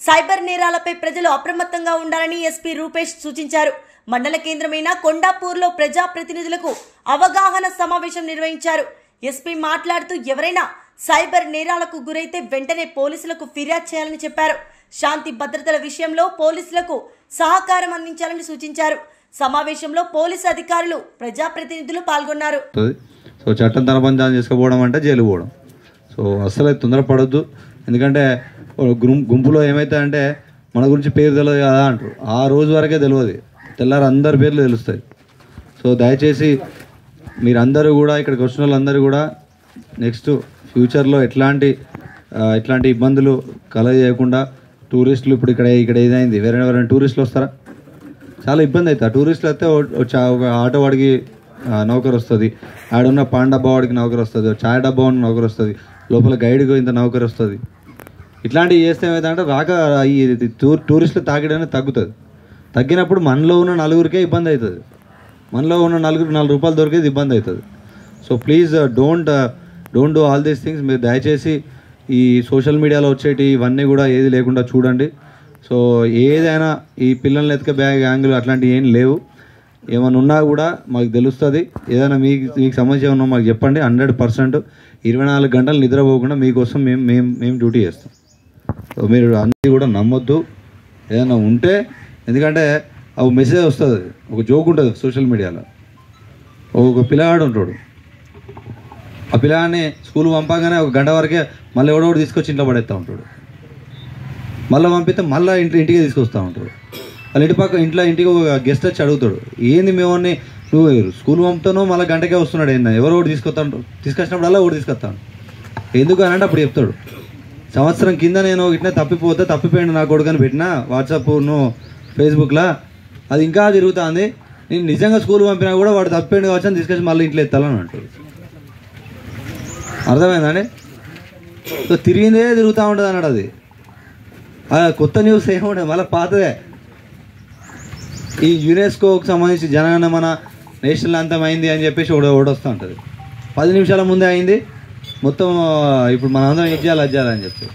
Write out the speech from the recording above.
Cyber నేరాలపై ప్రజలు అప్రమత్తంగా ఉండాలని ఎస్పీ రూపేష్ సూచించారు. మండల కేంద్రమైన కొండాపూర్లో ప్రజాప్రతినిధులకు అవగాహన సమావేశం నిర్వహించారు. ఎస్పీ మాట్లాడుతూ ఎవరైనా సైబర్ నేరాలకు గురైతే వెంటనే పోలీసులకు ఫిర్యాదు చేయాలని చెప్పారు. శాంతి భద్రతల విషయంలో పోలీసులకు సహకారం అందించాలని సూచించారు. సమావేశంలో పోలీసు అధికారులు, ప్రజాప్రతినిధులు పాల్గొన్నారు. సో చట్టం తన పని తాను చేసుకోవడం అంటే జైలు పోవడం. సో అస్సలు తొందరపడద్దు. ఎందుకంటే గుంపులో ఏమవుతాయంటే మన గురించి పేరు తెలియదు కదా అంటారు. ఆ రోజు వరకే తెలియదు, తెల్లారు అందరి పేర్లు తెలుస్తాయి. సో దయచేసి మీరందరూ కూడా, ఇక్కడికి వచ్చిన వాళ్ళందరూ కూడా నెక్స్ట్ ఫ్యూచర్లో ఎట్లాంటి ఇబ్బందులు కలగజేయకుండా, టూరిస్టులు ఇప్పుడు ఇక్కడ ఏదైంది, ఎవరైనా టూరిస్టులు వస్తారా, చాలా ఇబ్బంది అవుతుంది. టూరిస్టులు అయితే ఒక ఆటో వాడికి నౌకరు వస్తుంది, ఆడున్న పాన్ డబ్బా వాడికి నౌకరు వస్తుంది, చాయ్ డబ్బా వాడికి నౌకరు వస్తుంది, లోపల గైడ్కి ఇంత నౌకరు వస్తుంది. ఇట్లాంటివి చేస్తే ఏమవుతుందంటే ఈ టూరిస్టులు తాకిడనే తగ్గుతుంది. తగ్గినప్పుడు మనలో ఉన్న నలుగురికే ఇబ్బంది అవుతుంది. మనలో ఉన్న నలుగురికి 4 రూపాయలు దొరికేది ఇబ్బంది అవుతుంది. So please don't do all these things. మీరు దయచేసి ఈ సోషల్ మీడియాలో వచ్చేటి ఇవన్నీ కూడా ఏది లేకుండా చూడండి. సో ఏదైనా ఈ పిల్లల్ని ఎత్తుక గ్యాంగులు అట్లాంటివి ఏం లేవు. ఏమైనా ఉన్నా కూడా మాకు తెలుస్తుంది. ఏదైనా మీకు సమస్య ఉన్నా మాకు చెప్పండి. 100% 24 గంటలు నిద్రపోకుండా మీకోసం మేము డ్యూటీ చేస్తాం. సో మీరు అన్నీ కూడా నమ్మొద్దు. ఏదైనా ఉంటే, ఎందుకంటే ఒక మెసేజ్ వస్తుంది, ఒక జోక్ ఉంటుంది సోషల్ మీడియాలో. ఒక పిల్లగాడు ఉంటాడు, ఆ పిల్లగాడిని స్కూల్ పంపగానే 1 గంట వరకే మళ్ళీ ఎవడోడు తీసుకొచ్చి ఇంట్లో పడేస్తూ ఉంటాడు. మళ్ళీ పంపిస్తే మళ్ళీ ఇంటికి తీసుకొస్తూ ఉంటాడు. వాళ్ళ ఇంటికి ఒక గెస్ట్ వచ్చి అడుగుతాడు, ఏంది మేమని నువ్వు స్కూల్ పంపుతానో మళ్ళీ గంటకే వస్తున్నాడు, ఏందా ఎవరో ఒకటి తీసుకొచ్చినప్పుడల్లా ఒకటి తీసుకొస్తాను ఎందుకు అని అంటే అప్పుడు చెప్తాడు, సంవత్సరం కింద నేను ఇట్లా తప్పిపోయాడు నా కొడుకని పెట్టినా వాట్సాప్ను ఫేస్బుక్లో, అది ఇంకా తిరుగుతుంది, నేను నిజంగా స్కూల్ పంపినా కూడా వాడు తప్పిపోయాడు కావచ్చు అని తీసుకొచ్చి మళ్ళీ ఇంట్లో ఎత్తాలని అంటాడు. అర్థమైందండి? సో తిరిగిందే తిరుగుతూ ఉంటుంది అన్నాడు. అది కొత్త న్యూస్ ఏముండదు, మళ్ళీ పాతదే. ఈ యునెస్కోకి సంబంధించి జనగణమన నేషనల్ అంతం అయింది అని చెప్పేసి ఓడొస్తూ ఉంటుంది. 10 నిమిషాల ముందే అయింది మొత్తం. ఇప్పుడు మనం అందరం ఇది చేయాలి, అది చేయాలని చెప్పి